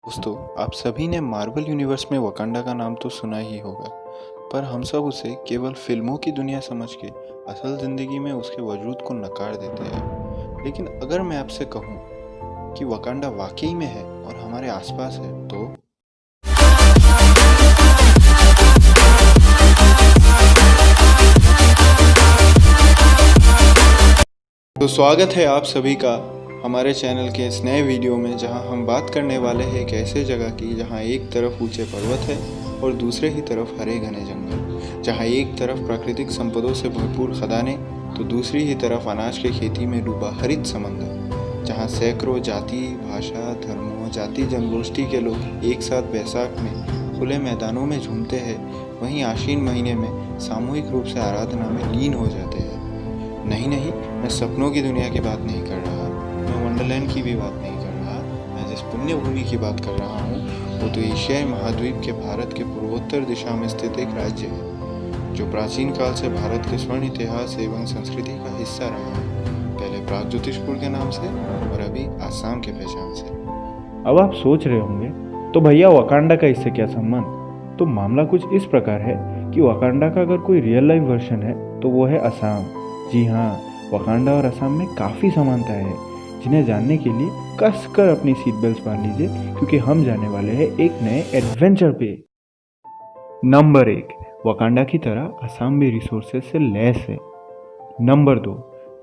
दोस्तों, आप सभी ने मार्वल यूनिवर्स में वकांडा का नाम तो सुना ही होगा, पर हम सब उसे केवल फिल्मों की दुनिया समझ के असल ज़िंदगी में उसके वजूद को नकार देते हैं। लेकिन अगर मैं आपसे कहूँ कि वकांडा वाकई में है और हमारे आसपास है, तो स्वागत है आप सभी का हमारे चैनल के इस नए वीडियो में, जहां हम बात करने वाले हैं एक ऐसे जगह की जहां एक तरफ ऊंचे पर्वत है और दूसरे ही तरफ हरे घने जंगल, जहां एक तरफ प्राकृतिक संपदों से भरपूर खदानें तो दूसरी ही तरफ अनाज की खेती में डूबा हरित समंदर, जहां सैकड़ों जाति, भाषा, धर्मों, जाति जनगोष्ठी के लोग एक साथ बैसाख में खुले मैदानों में झूमते हैं, वहीं आश्विन महीने में सामूहिक रूप से आराधना में लीन हो जाते हैं। नहीं, मैं सपनों की दुनिया की बात नहीं कर रहा, मैं वंडरलैंड की भी बात नहीं कर रहा। मैं जिस पुण्य भूमि की बात कर रहा हूँ वो तो एशियाई महाद्वीप के भारत के पूर्वोत्तर दिशा में स्थित एक राज्य है, जो प्राचीन काल से भारत के स्वर्ण इतिहास एवं संस्कृति का हिस्सा रहा है, पहले प्रागज्योतिषपुर के नाम से और अभी आसाम के पहचान से। अब आप सोच रहे होंगे, तो भैया वकांडा का इससे क्या संबंध? तो मामला कुछ इस प्रकार है कि वकांडा का अगर कोई रियल लाइफ वर्जन है तो वो है असम। जी हाँ, वकांडा और असम में काफ़ी समानताएं हैं, जिन्हें जानने के लिए कसकर अपनी सीट बेल्ट बांध लीजिए, क्योंकि हम जाने वाले हैं एक नए एडवेंचर पे। नंबर 1, वकांडा की तरह असम भी रिसोर्सेज से लैस है। नंबर 2,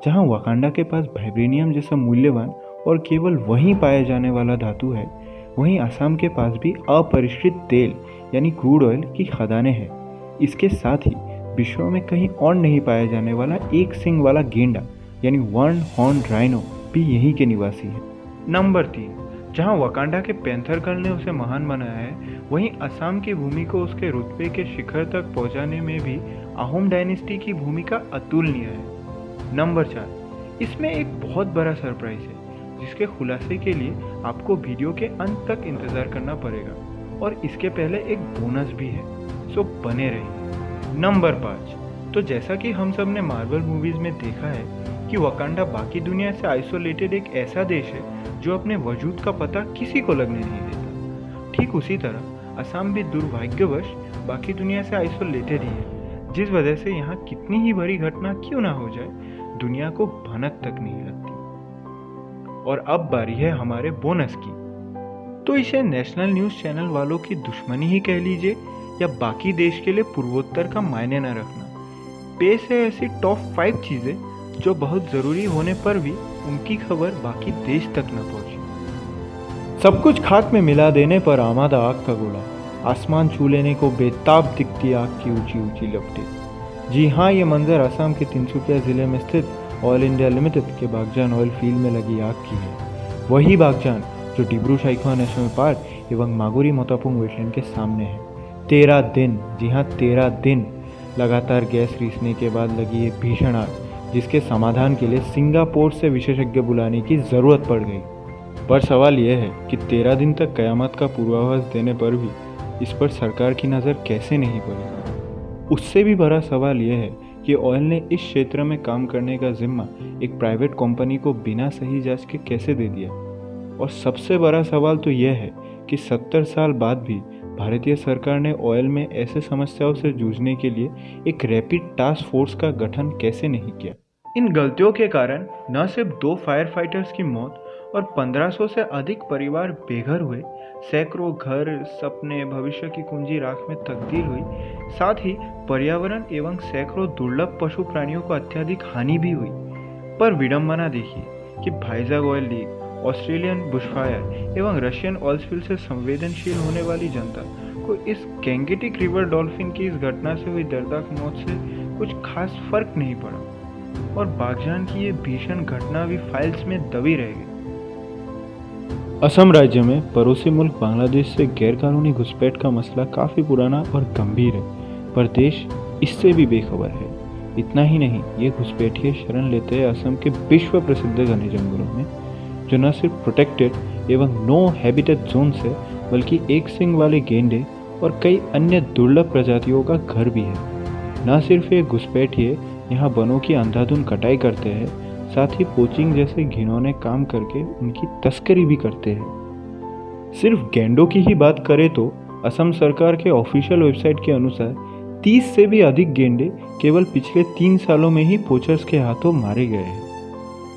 जहां वकांडा के पास वाइब्रेनियम जैसा मूल्यवान और केवल वहीं पाए जाने वाला धातु है, वहीं असम के पास भी अपरिष्कृत तेल यानी क्रूड ऑयल की खदानें हैं। इसके साथ ही विश्व में कहीं और नहीं पाया जाने वाला एक सिंग वाला गेंडा यानी वन हॉर्न राइनो भी यहीं के निवासी है। नंबर 3, जहां वकांडा के पैंथर गर्ल ने उसे महान बनाया है, वहीं असम की भूमि को उसके रुतबे के शिखर तक पहुंचाने में भी अहोम डायनेस्टी की भूमिका अतुलनीय है। नंबर 4, इसमें एक बहुत बड़ा सरप्राइज है, जिसके खुलासे के लिए आपको वीडियो के अंत तक इंतजार करना पड़ेगा, और इसके पहले एक बोनस भी है, सो बने रहिए। नंबर 5, तो जैसा कि हम सब ने मार्वल मूवीज में देखा है कि वकांडा बाकी दुनिया से आइसोलेटेड एक ऐसा देश है जो अपने वजूद का पता किसी को लगने नहीं देता, ठीक उसी तरह असम भी दुर्भाग्यवश बाकी दुनिया से आइसोलेटेड ही है, जिस वजह से यहाँ कितनी ही बड़ी घटना क्यों ना हो जाए, दुनिया को भनक तक नहीं लगती। और अब बारी है हमारे बोनस की। तो इसे नेशनल न्यूज़ चैनल वालों की दुश्मनी ही कह लीजिए, या बाकी देश के लिए पूर्वोत्तर का मायने न रखना। पेश है ऐसी टॉप 5 चीजें जो बहुत जरूरी होने पर भी उनकी खबर बाकी देश तक न पहुंची। सब कुछ खाक में मिला देने पर आमादा आग का गोला, आसमान छू लेने को बेताब दिखती आग की ऊंची ऊंची लपटें। जी हाँ, ये मंजर असम के तिनसुकिया जिले में स्थित ऑयल इंडिया लिमिटेड के बागजान ऑयल फील्ड में लगी आग की है। वही बागजान जो डिब्रू साइखोवा नेशनल पार्क एवं मागुरी मोतापुंग वेटलैंड के सामने है। 13 दिन, जी हाँ 13 दिन लगातार गैस रीसने के बाद लगी ये भीषण आग, जिसके समाधान के लिए सिंगापुर से विशेषज्ञ बुलाने की ज़रूरत पड़ गई। पर सवाल यह है कि 13 दिन तक कयामत का पूर्वाभास देने पर भी इस पर सरकार की नज़र कैसे नहीं पड़ी। उससे भी बड़ा सवाल यह है कि ऑयल ने इस क्षेत्र में काम करने का जिम्मा एक प्राइवेट कंपनी को बिना सही जांच के कैसे दे दिया। और सबसे बड़ा सवाल तो यह है कि 70 साल बाद भी भारतीय सरकार ने ऑयल में ऐसे समस्याओं से जूझने के लिए एक रैपिड टास्क फोर्स का गठन कैसे नहीं किया। इन गलतियों के कारण न सिर्फ 2 फायर फाइटर्स की मौत और 1500 से अधिक परिवार बेघर हुए, सैकड़ों घर, सपने, भविष्य की कुंजी राख में तब्दील हुई, साथ ही पर्यावरण एवं सैकड़ों दुर्लभ पशु प्राणियों को अत्यधिक हानि भी हुई। पर विडंबना देखिए कि भाईजाग ऑयल लीक, ऑस्ट्रेलियन बुशफायर एवं रशियन ऑयल स्पिल से संवेदनशील होने वाली जनता को इस गैंगेटिक रिवर डॉल्फिन की इस घटना से हुई दर्दनाक मौत से कुछ खास फर्क नहीं पड़ा, और बागजान की ये भीषण घटना भी फाइल्स में दबी रह गई। असम राज्य में पड़ोसी मुल्क बांग्लादेश से गैरकानूनी घुसपैठ का मसला काफ़ी पुराना और गंभीर है, पर देश इससे भी बेखबर है। इतना ही नहीं, ये घुसपैठिए शरण लेते हैं असम के विश्व प्रसिद्ध घने जंगलों में, जो न सिर्फ प्रोटेक्टेड एवं नो हैबिटेट जोन से, बल्कि एक सिंग वाले गेंडे और कई अन्य दुर्लभ प्रजातियों का घर भी है। न सिर्फ ये घुसपैठिए यहाँ वनों की अंधाधुंध कटाई करते हैं, साथ ही पोचिंग जैसे घिनौने काम करके उनकी तस्करी भी करते हैं। सिर्फ गैंडों की ही बात करें तो असम सरकार के ऑफिशियल वेबसाइट के अनुसार 30 से भी अधिक गेंडे केवल पिछले 3 सालों में ही पोचर्स के हाथों मारे गए हैं।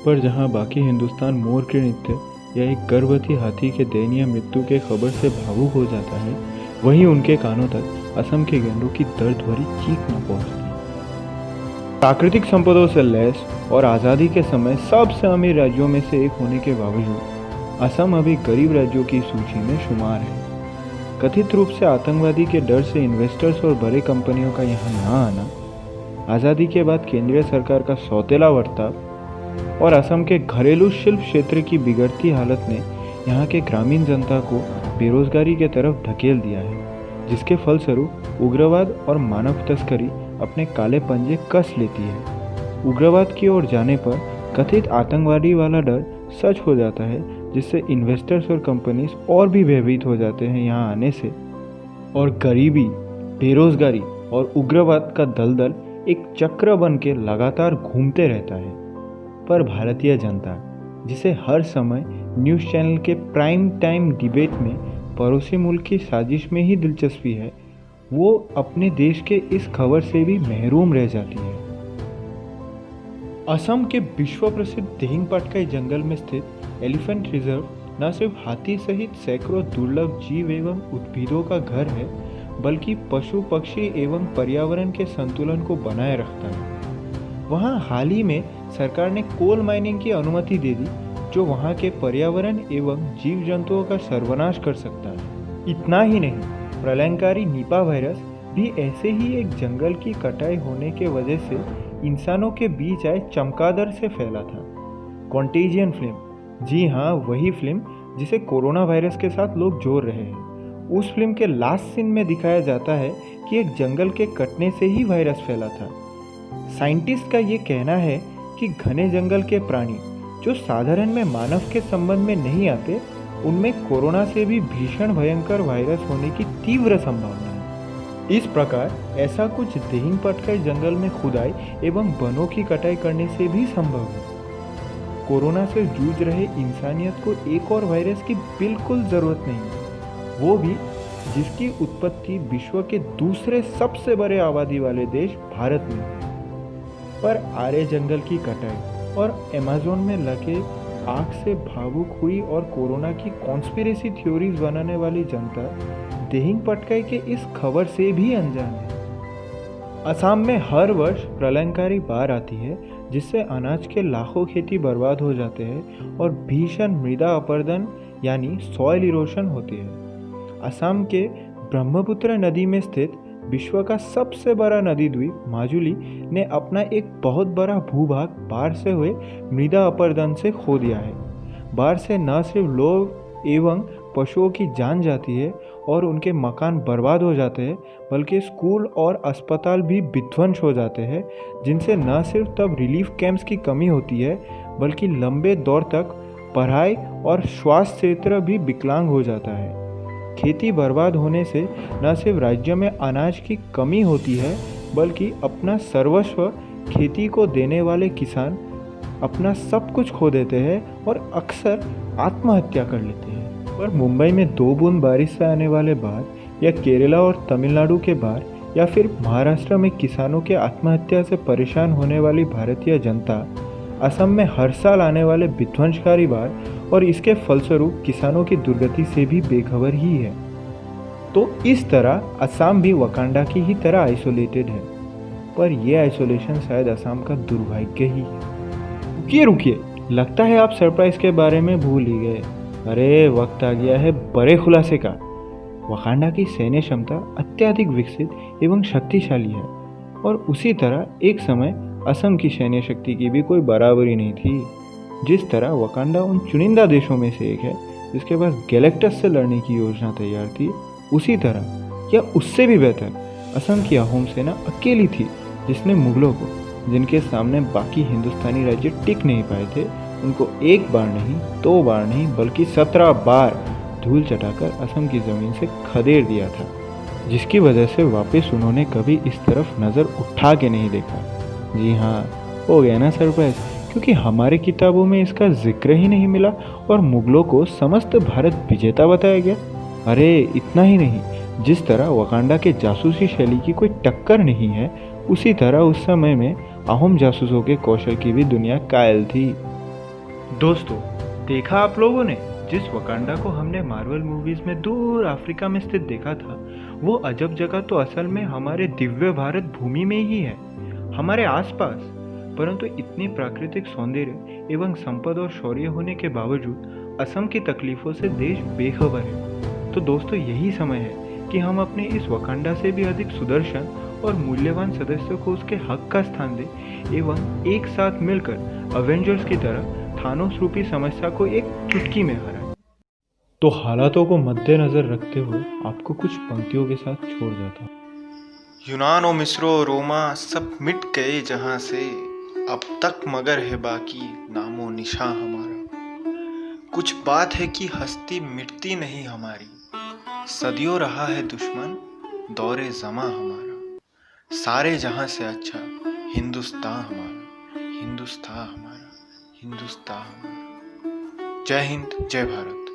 पर जहां बाकी हिंदुस्तान मोर के नृत्य या एक गर्भवती हाथी के दयनीय मृत्यु के खबर से भावुक हो जाता है, वहीं उनके कानों तक असम के गैंडों की दर्द भरी चीख न पहुंचती। प्राकृतिक संपदाओं से लैस और आज़ादी के समय सबसे अमीर राज्यों में से एक होने के बावजूद असम अभी गरीब राज्यों की सूची में शुमार है। कथित रूप से आतंकवादी के डर से इन्वेस्टर्स और बड़ी कंपनियों का यहाँ न आना, आज़ादी के बाद केंद्रीय सरकार का सौतेला बर्ताव और असम के घरेलू शिल्प क्षेत्र की बिगड़ती हालत ने यहाँ के ग्रामीण जनता को बेरोजगारी के तरफ ढकेल दिया है, जिसके फलस्वरूप उग्रवाद और मानव तस्करी अपने काले पंजे कस लेती है। उग्रवाद की ओर जाने पर कथित आतंकवादी वाला डर सच हो जाता है, जिससे इन्वेस्टर्स और कंपनीज और भी भयभीत हो जाते हैं यहाँ आने से, और गरीबी, बेरोजगारी और उग्रवाद का दलदल एक चक्र बन के लगातार घूमते रहता है। पर भारतीय जनता, जिसे हर समय न्यूज़ चैनल के प्राइम टाइम डिबेट में पड़ोसी मुल्क की साजिश में ही दिलचस्पी है, वो अपने देश के इस खबर से भी महरूम रह जाती है। असम के विश्व प्रसिद्ध दिहिंग पटकाई जंगल में स्थित एलिफेंट रिजर्व न सिर्फ हाथी सहित सैकड़ों दुर्लभ जीव एवं उद्भिदों का घर है, बल्कि पशु पक्षी एवं पर्यावरण के संतुलन को बनाए रखता है। वहाँ हाल ही में सरकार ने कोल माइनिंग की अनुमति दे दी, जो वहाँ के पर्यावरण एवं जीव जंतुओं का सर्वनाश कर सकता है। इतना ही नहीं, प्रलयंकारी निपा वायरस भी ऐसे ही एक जंगल की कटाई होने के वजह से इंसानों के बीच आए चमगादड़ से फैला था। कॉन्टेजियन फिल्म, जी हाँ, वही फिल्म जिसे कोरोना वायरस के साथ लोग जोड़ रहे हैं। उस फिल्म के लास्ट सीन में दिखाया जाता है कि एक जंगल के कटने से ही वायरस फैला था। साइंटिस्ट का ये कहना है कि घने जंगल के प्राणी जो साधारण में मानव के संबंध में नहीं आते, उनमें कोरोना से भी भीषण भयंकर वायरस होने की तीव्र संभावना है। इस प्रकार ऐसा कुछ दिहिंग पटकाई जंगल में खुदाई एवं वनों की कटाई करने से भी संभव है। कोरोना से जूझ रहे इंसानियत को एक और वायरस की बिल्कुल जरूरत नहीं है, वो भी जिसकी उत्पत्ति विश्व के दूसरे सबसे बड़े आबादी वाले देश भारत में है। पर आरे जंगल की कटाई और अमेज़न में लगे आग से भावुक हुई और कोरोना की कॉन्स्पिरेसी थ्योरीज बनाने वाली जनता दिहिंग पटकाई के इस खबर से भी अनजान है। असम में हर वर्ष प्रलयंकारी बाढ़ आती है, जिससे अनाज के लाखों खेती बर्बाद हो जाते हैं और भीषण मृदा अपरदन यानी सॉइल इरोशन होती है। असम के ब्रह्मपुत्र नदी में स्थित विश्व का सबसे बड़ा नदी द्वीप माजुली ने अपना एक बहुत बड़ा भूभाग बाढ़ से हुए मृदा अपरदन से खो दिया है। बाढ़ से न सिर्फ लोग एवं पशुओं की जान जाती है और उनके मकान बर्बाद हो जाते हैं, बल्कि स्कूल और अस्पताल भी विध्वंस हो जाते हैं, जिनसे न सिर्फ तब रिलीफ कैंप्स की कमी होती है, बल्कि लंबे दौर तक पढ़ाई और स्वास्थ्य क्षेत्र भी विकलांग हो जाता है। खेती बर्बाद होने से न सिर्फ राज्य में अनाज की कमी होती है, बल्कि अपना सर्वस्व खेती को देने वाले किसान अपना सब कुछ खो देते हैं और अक्सर आत्महत्या कर लेते हैं। पर मुंबई में 2 बूंद बारिश से आने वाले बाढ़, या केरला और तमिलनाडु के बाढ़, या फिर महाराष्ट्र में किसानों के आत्महत्या से परेशान होने वाली भारतीय जनता असम में हर साल आने वाले विध्वंसकारी बाढ़ और इसके फलस्वरूप किसानों की दुर्गति से भी बेखबर ही है। तो इस तरह असम भी वकांडा की ही तरह आइसोलेटेड है, पर यह आइसोलेशन शायद असम का दुर्भाग्य ही है। रुकिए, लगता है आप सरप्राइज के बारे में भूल ही गए। अरे वक्त आ गया है बड़े खुलासे का। वकांडा की सैन्य क्षमता अत्यधिक विकसित एवं शक्तिशाली है, और उसी तरह एक समय असम की सैन्य शक्ति की भी कोई बराबरी नहीं थी। जिस तरह वकांडा उन चुनिंदा देशों में से एक है जिसके पास गैलेक्टस से लड़ने की योजना तैयार थी, उसी तरह या उससे भी बेहतर असम की अहोम सेना अकेली थी, जिसने मुगलों को, जिनके सामने बाकी हिंदुस्तानी राज्य टिक नहीं पाए थे, उनको एक बार नहीं, 2 बार नहीं, बल्कि 17 बार धूल चटाकर असम की ज़मीन से खदेड़ दिया था, जिसकी वजह से वापस उन्होंने कभी इस तरफ नज़र उठा के नहीं देखा। जी हाँ, हो गया ना सरप्राइज। क्योंकि हमारे किताबों में इसका जिक्र ही नहीं मिला और मुगलों को समस्त भारत विजेता बताया गया। अरे इतना ही नहीं, जिस तरह वकांडा के जासूसी शैली की कोई टक्कर नहीं है, उसी तरह उस समय में अहोम जासूसों के कौशल की भी दुनिया कायल थी। दोस्तों, देखा आप लोगों ने, जिस वकांडा को हमने मार्वल मूवीज में दूर अफ्रीका में स्थित देखा था, वो अजब जगह तो असल में हमारे दिव्य भारत भूमि में ही है, हमारे आसपास। परंतु इतनी प्राकृतिक सौंदर्य एवं संपदा और शौर्य होने के बावजूद असम की तकलीफों से देश बेखबर है। तो दोस्तों, यही समय है कि हम अपने इस वकांडा से भी अधिक सुदर्शन और मूल्यवान सदस्यों को उसके हक का स्थान दें एवं एक साथ मिलकर अवेंजर्स की तरह थानोस रूपी समस्या को एक चुटकी में हराएं। तो हालातों को मद्देनजर रखते हुए आपको कुछ पंक्तियों के साथ छोड़ जाता हूँ। यूनान और मिस्रो रोमा सब मिट गए जहां से, अब तक मगर है बाकी नामो निशां हमारा। कुछ बात है कि हस्ती मिटती नहीं हमारी, सदियों रहा है दुश्मन दौरे जमा हमारा। सारे जहां से अच्छा हिंदुस्तान हमारा, हिंदुस्तान हमारा, हिंदुस्तान हमारा। जय हिंद, जय भारत।